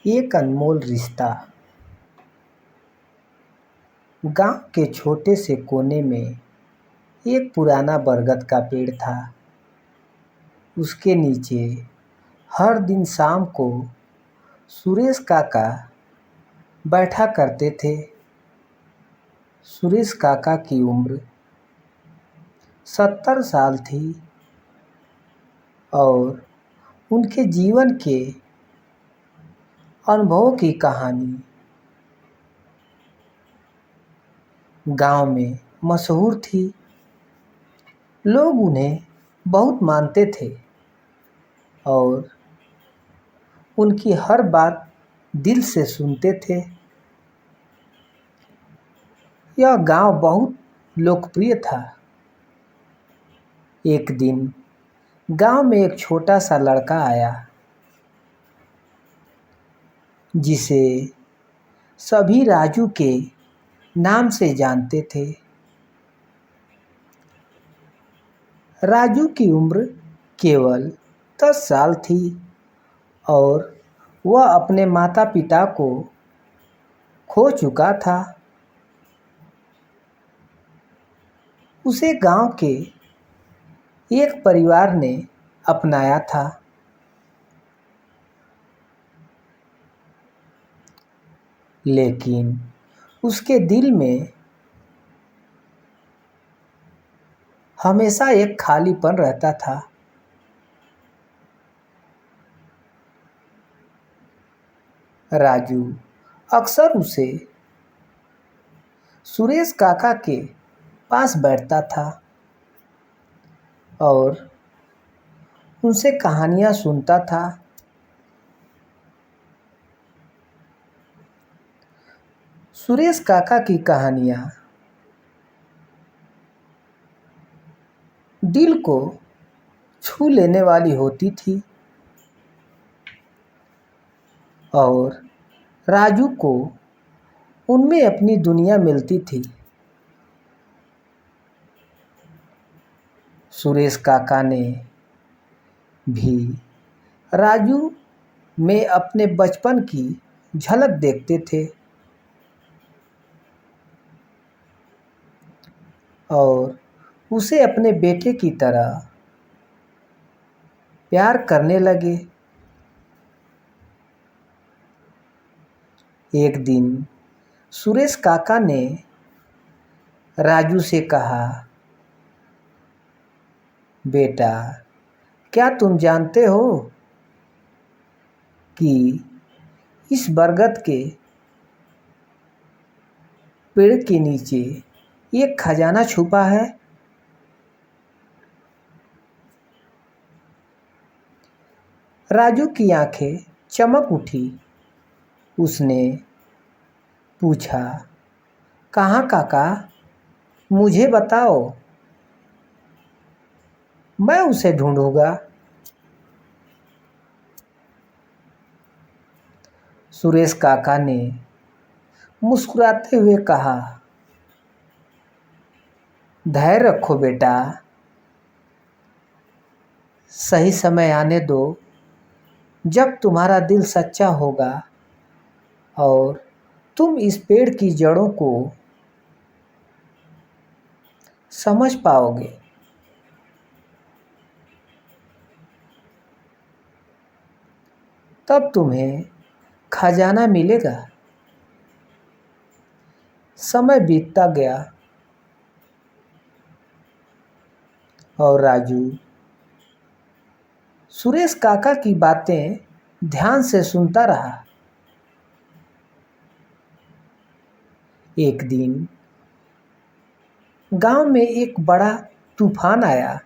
एक अनमोल रिश्ता। गांव के छोटे से कोने में एक पुराना बरगद का पेड़ था। उसके नीचे हर दिन शाम को सुरेश काका बैठा करते थे। सुरेश काका की उम्र 70 साल थी और उनके जीवन के अनुभवों की कहानी गांव में मशहूर थी। लोग उन्हें बहुत मानते थे और उनकी हर बात दिल से सुनते थे। यह गांव बहुत लोकप्रिय था। एक दिन गांव में एक छोटा सा लड़का आया जिसे सभी राजू के नाम से जानते थे। राजू की उम्र केवल 10 साल थी और वह अपने माता पिता को खो चुका था। उसे गांव के एक परिवार ने अपनाया था। लेकिन उसके दिल में हमेशा एक खालीपन रहता था। राजू अक्सर उसे सुरेश काका के पास बैठता था और उनसे कहानियां सुनता था। सुरेश काका की कहानियां दिल को छू लेने वाली होती थी और राजू को उनमें अपनी दुनिया मिलती थी। सुरेश काका ने भी राजू में अपने बचपन की झलक देखते थे और उसे अपने बेटे की तरह प्यार करने लगे। एक दिन सुरेश काका ने राजू से कहा, बेटा, क्या तुम जानते हो कि इस बरगद के पेड़ के नीचे एक खजाना छुपा है? राजू की आंखें चमक उठी। उसने पूछा, कहाँ काका, मुझे बताओ, मैं उसे ढूंढूंगा। सुरेश काका ने मुस्कुराते हुए कहा, धैर्य रखो बेटा, सही समय आने दो। जब तुम्हारा दिल सच्चा होगा और तुम इस पेड़ की जड़ों को समझ पाओगे, तब तुम्हें खजाना मिलेगा। समय बीतता गया और राजू सुरेश काका की बातें ध्यान से सुनता रहा। एक दिन गांव में एक बड़ा तूफान आया।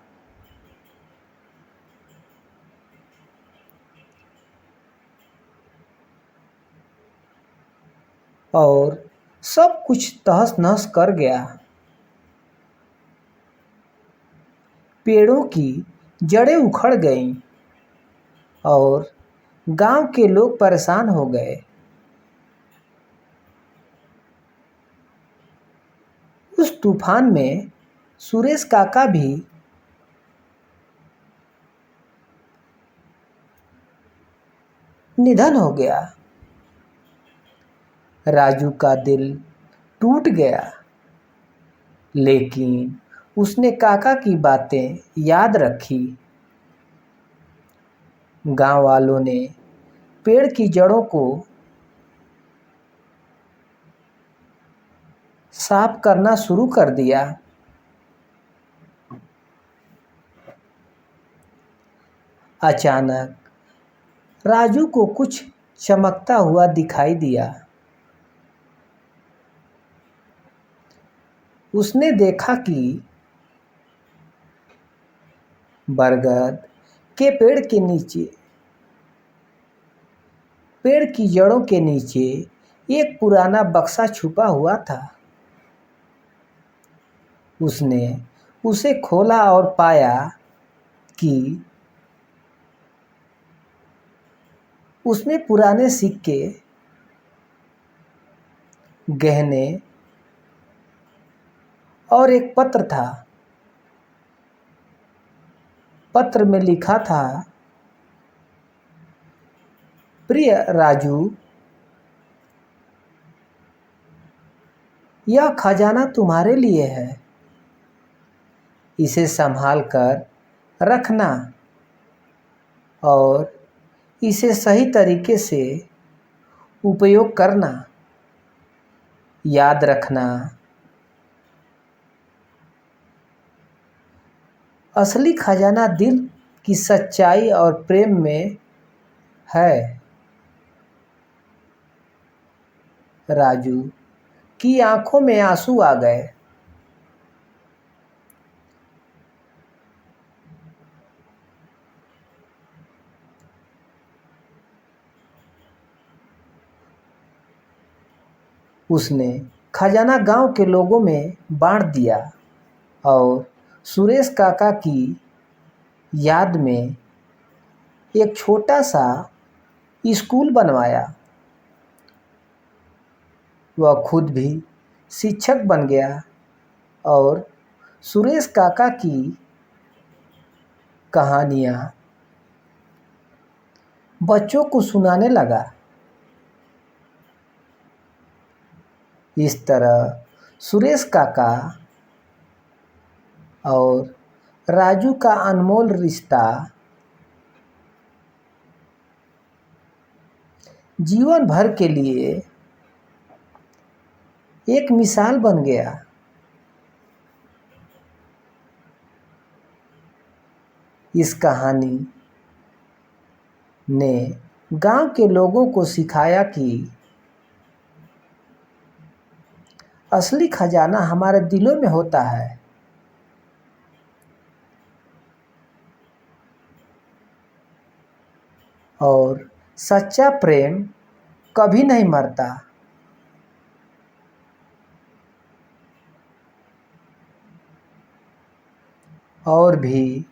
और सब कुछ तहस नहस कर गया। पेड़ों की जड़ें उखड़ गईं और गांव के लोग परेशान हो गए। उस तूफान में सुरेश काका भी निधन हो गया। राजू का दिल टूट गया, लेकिन उसने काका की बातें याद रखी। गांव वालों ने पेड़ की जड़ों को साफ करना शुरू कर दिया। अचानक राजू को कुछ चमकता हुआ दिखाई दिया। उसने देखा कि बरगद के पेड़ की जड़ों के नीचे एक पुराना बक्सा छुपा हुआ था। उसने उसे खोला और पाया कि उसमें पुराने सिक्के, गहने और एक पत्र था। पत्र में लिखा था, प्रिय राजू, यह खजाना तुम्हारे लिए है। इसे संभाल कर रखना और इसे सही तरीके से उपयोग करना। याद रखना, असली खजाना दिल की सच्चाई और प्रेम में है। राजू की आंखों में आंसू आ गए। उसने खजाना गांव के लोगों में बांट दिया और सुरेश काका की याद में एक छोटा सा स्कूल बनवाया। वह खुद भी शिक्षक बन गया और सुरेश काका की कहानियाँ बच्चों को सुनाने लगा। इस तरह सुरेश काका और राजू का अनमोल रिश्ता जीवन भर के लिए एक मिसाल बन गया। इस कहानी ने गांव के लोगों को सिखाया कि असली खजाना हमारे दिलों में होता है और सच्चा प्रेम कभी नहीं मरता। और भी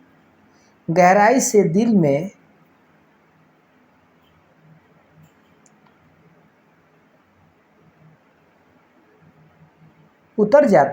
गहराई से दिल में उतर जाता।